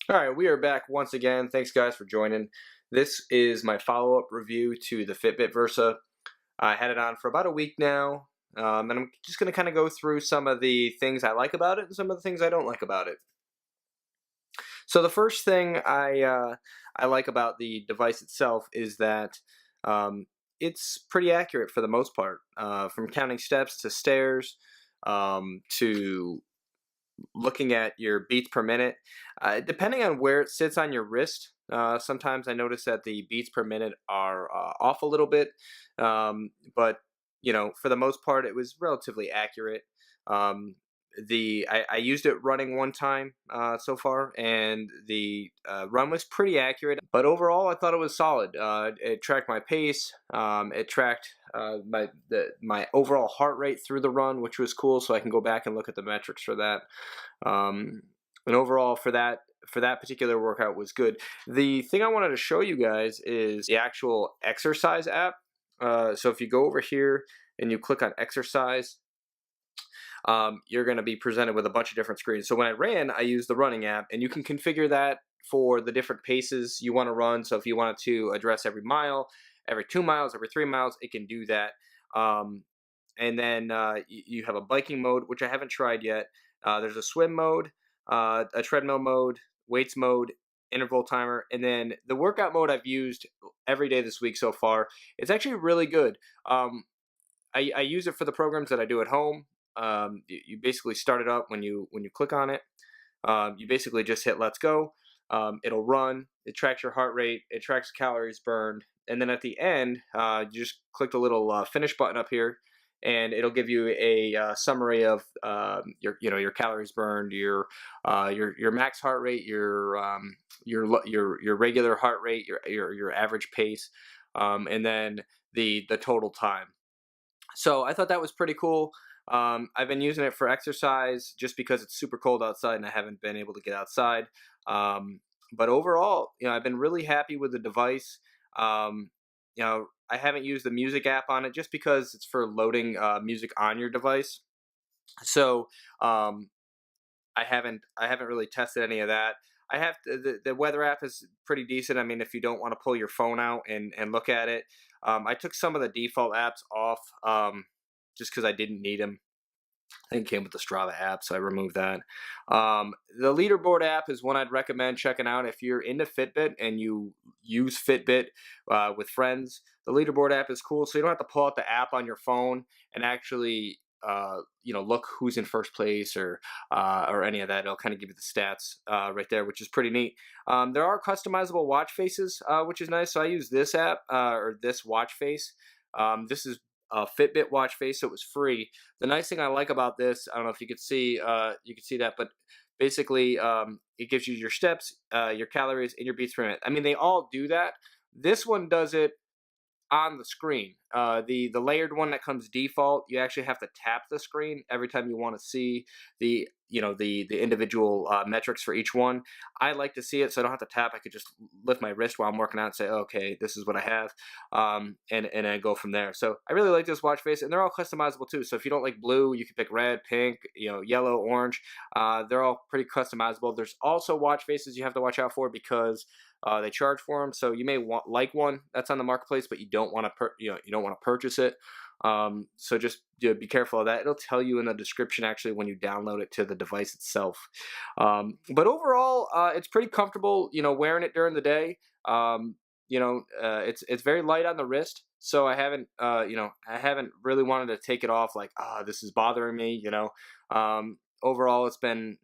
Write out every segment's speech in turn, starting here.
All right, we are back once again. Thanks, guys, for joining. This is my follow-up review to the Fitbit Versa. I had it on for about a week now, and I'm just going to kind of go through some of the things I like about it and some of the things I don't like about it. So the first thing I like about the device itself is that it's pretty accurate for the most part, from counting steps to stairs to looking at your beats per minute. Depending on where it sits on your wrist, sometimes I notice that the beats per minute are off a little bit, but for the most part, it was relatively accurate. Um, I used it running one time so far, and the run was pretty accurate. But overall, I thought it was solid. It tracked my pace. It tracked my overall heart rate through the run, which was cool. So I can go back and look at the metrics for that. And overall, for that particular workout was good. The thing I wanted to show you guys is the actual exercise app. So if you go over here and you click on exercise, you're going to be presented with a bunch of different screens. So when I ran, I used the running app, and you can configure that for the different paces you want to run. So if you wanted to address every mile, every 2 miles, every 3 miles, it can do that. And then you have a biking mode, which I haven't tried yet. There's a swim mode, a treadmill mode, weights mode, interval timer, and then the workout mode I've used every day this week so far. It's actually really good. I use it for the programs that I do at home. You basically start it up when you click on it. You basically just hit let's go. It'll run. It tracks your heart rate. It tracks calories burned. And then at the end, you just click the little finish button up here, and it'll give you a summary of your calories burned, your max heart rate, your regular heart rate, your average pace, and then the total time. So I thought that was pretty cool. I've been using it for exercise just because it's super cold outside and I haven't been able to get outside. But overall, I've been really happy with the device. Um, I haven't used the music app on it just because it's for loading music on your device. So um, I haven't really tested any of that. The weather app is pretty decent. I mean, if you don't want to pull your phone out and look at it, I took some of the default apps off just because I didn't need them. I think it came with the Strava app, so I removed that. The leaderboard app is one I'd recommend checking out if you're into Fitbit and you use Fitbit with friends. The leaderboard app is cool, so you don't have to pull out the app on your phone and actually look who's in first place or any of that. It'll kind of give you the stats right there, which is pretty neat. There are customizable watch faces, which is nice. So I use this app or this watch face. This is a Fitbit watch face, so it was free. The nice thing I like about this, I don't know if you could see that, but basically it gives you your steps, your calories, and your beats per minute. I mean, they all do that. This one does it on the screen. The layered one that comes default, you actually have to tap the screen every time you want to see the individual metrics for each one. I like to see it, so I don't have to tap. I could just lift my wrist while I'm working out and say, okay, this is what I have, and I go from there. So I really like this watch face, and they're all customizable too. So if you don't like blue, you can pick red, pink, yellow, orange. They're all pretty customizable. There's also watch faces you have to watch out for because they charge for them, so you may like one that's on the marketplace, but you don't want to you don't want to purchase it. So just be careful of that. It'll tell you in the description actually when you download it to the device itself. But overall, it's pretty comfortable. Wearing it during the day. It's very light on the wrist, so I haven't really wanted to take it off. Like, this is bothering me. Overall, it's been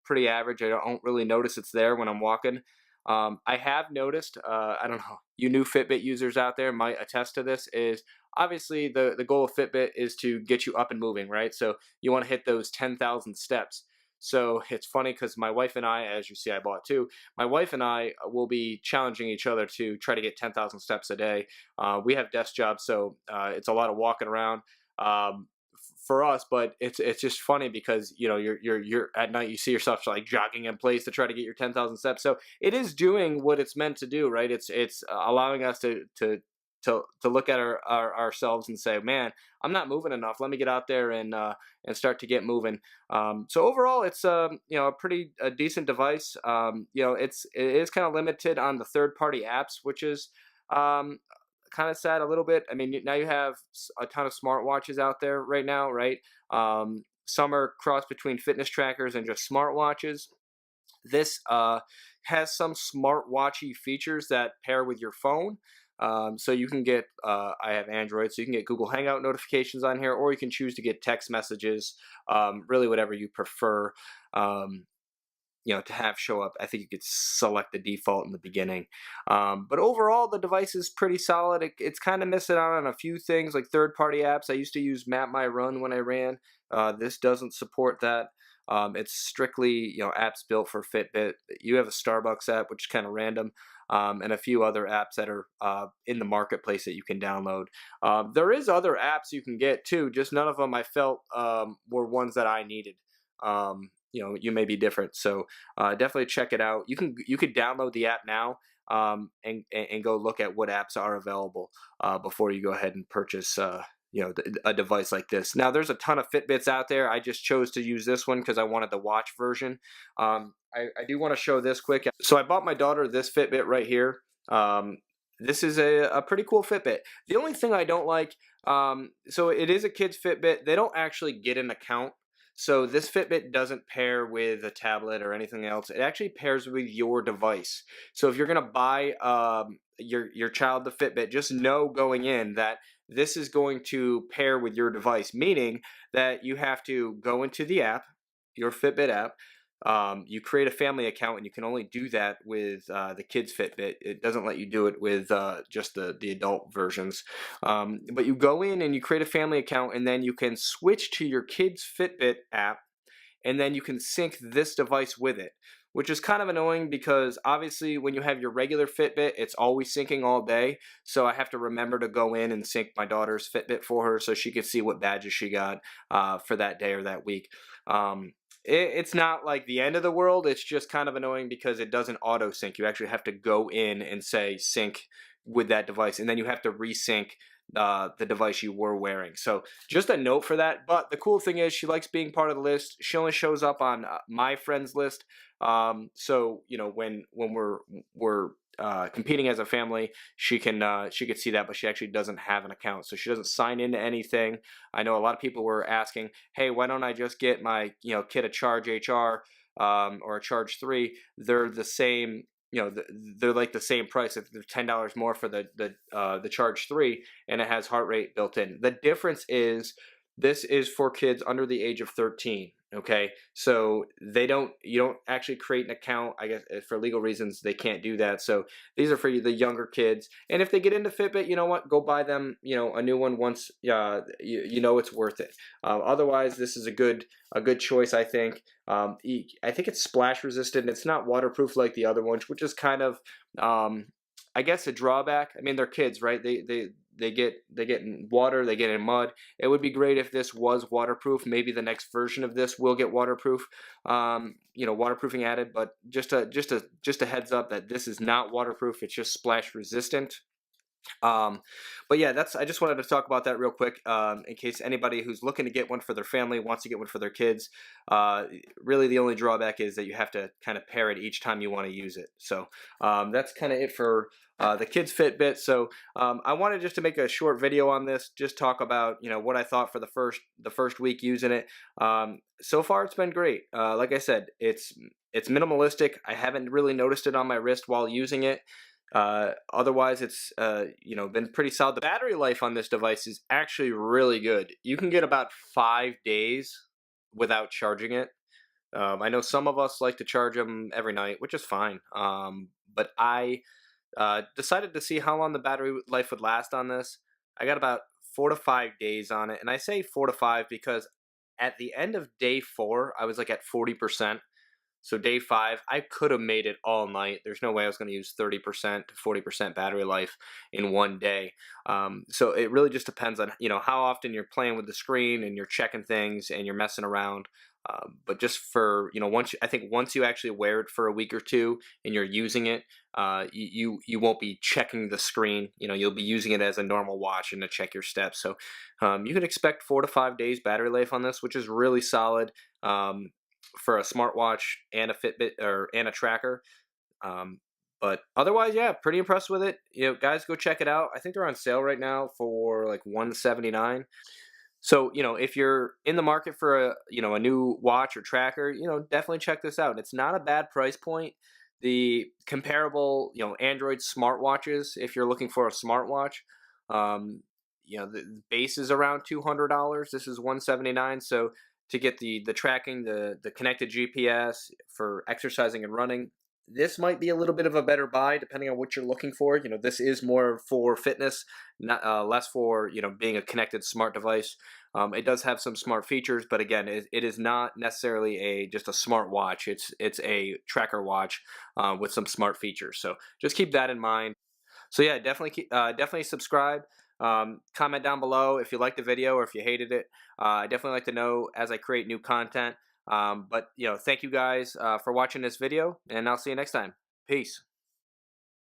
pretty average. I don't really notice it's there when I'm walking. I have noticed, I don't know, you new Fitbit users out there might attest to this, is obviously the goal of Fitbit is to get you up and moving, right? So you want to hit those 10,000 steps. So it's funny because my wife and I, as you see, I bought two. My wife and I will be challenging each other to try to get 10,000 steps a day. We have desk jobs, so it's a lot of walking around. For us, but it's just funny because you're at night, you see yourself like jogging in place to try to get your 10,000 steps. So it is doing what it's meant to do, right? It's allowing us to to look at ourselves and say, man, I'm not moving enough. Let me get out there and start to get moving. So overall, it's a pretty decent device. It is kind of limited on the third party apps, which is um, kind of sad a little bit. I mean, now you have a ton of smartwatches out there right now, right? Some are crossed between fitness trackers and just smartwatches. This has some smartwatchy features that pair with your phone. So you can get, I have Android, so you can get Google Hangout notifications on here, or you can choose to get text messages, really whatever you prefer. Um, to have show up. I think you could select the default in the beginning. But overall, the device is pretty solid. It's kind of missing out on a few things like third-party apps. I used to use Map My Run when I ran. This doesn't support that. It's strictly apps built for Fitbit. You have a Starbucks app, which is kind of random, and a few other apps that are in the marketplace that you can download. There is other apps you can get too, just none of them I felt were ones that I needed. You may be different, so definitely check it out. You could download the app now, and go look at what apps are available before you go ahead and purchase a device like this. Now there's a ton of Fitbits out there. I just chose to use this one because I wanted the watch version. I do want to show this quick. So I bought my daughter this Fitbit right here. This is a pretty cool Fitbit. The only thing I don't like, so it is a kid's Fitbit. They don't actually get an account. So this Fitbit doesn't pair with a tablet or anything else. It actually pairs with your device. So if you're gonna buy your child the Fitbit, just know going in that this is going to pair with your device, meaning that you have to go into the app, your Fitbit app. You create a family account, and you can only do that with the kids Fitbit. It doesn't let you do it with just the adult versions. But you go in and you create a family account, and then you can switch to your kids Fitbit app, and then you can sync this device with it, which is kind of annoying because obviously when you have your regular Fitbit, it's always syncing all day. So I have to remember to go in and sync my daughter's Fitbit for her so she can see what badges she got for that day or that week. It's not like the end of the world. It's just kind of annoying because it doesn't auto sync. You actually have to go in and say sync with that device, and then you have to resync the device you were wearing. So just a note for that. But the cool thing is she likes being part of the list. She only shows up on my friends list. So when we're competing as a family, she could see that, but she actually doesn't have an account, so she doesn't sign into anything. I know a lot of people were asking, hey, why don't I just get my kid a Charge HR or a Charge 3? They're the same. They're like the same price. They're $10 more for the Charge 3, and it has heart rate built in. The difference is this is for kids under the age of 13. Okay, so you don't actually create an account. I guess for legal reasons they can't do that. So these are for the younger kids. And if they get into Fitbit, you know what? Go buy them a new one once it's worth it. Otherwise, this is a good choice, I think. I think it's splash resistant. It's not waterproof like the other ones, which is kind of I guess a drawback. I mean, they're kids, right? They get in water, they get in mud. It would be great if this was waterproof. Maybe the next version of this will get waterproof, waterproofing added. But just a heads up that this is not waterproof. It's just splash resistant. But yeah, I just wanted to talk about that real quick, in case anybody who's looking to get one for their family wants to get one for their kids. Really the only drawback is that you have to kind of pair it each time you want to use it. So that's kind of it for the kids Fitbit. So I wanted just to make a short video on this, just talk about what I thought for the first week using it. So far it's been great. Like I said, it's minimalistic. I haven't really noticed it on my wrist while using it. Otherwise it's been pretty solid. The battery life on this device is actually really good. You can get about 5 days without charging it. I know some of us like to charge them every night, which is fine. But I decided to see how long the battery life would last on this. I got about 4 to 5 days on it, and I say 4 to 5 because at the end of day 4 I was like at 40%. So day 5, I could have made it all night. There's no way I was going to use 30% to 40% battery life in one day. So it really just depends on how often you're playing with the screen and you're checking things and you're messing around. But just for, I think once you actually wear it for a week or two and you're using it, you won't be checking the screen. You'll be using it as a normal watch and to check your steps. So you can expect 4 to 5 days battery life on this, which is really solid for a smartwatch and a Fitbit or and a tracker. Um, but otherwise, yeah, pretty impressed with it. Guys, go check it out. I think they're on sale right now for like 179. So, if you're in the market for a new watch or tracker, definitely check this out. It's not a bad price point. The comparable, Android smartwatches, if you're looking for a smartwatch, um, the base is around $200. This is 179. So to get the tracking, the connected GPS for exercising and running, this might be a little bit of a better buy depending on what you're looking for. This is more for fitness, not less for being a connected smart device. It does have some smart features, but again, it is not necessarily just a smart watch. It's a tracker watch with some smart features. So just keep that in mind. So yeah, definitely subscribe. Comment down below if you liked the video or if you hated it. I definitely like to know as I create new content. But thank you guys for watching this video, and I'll see you next time. Peace.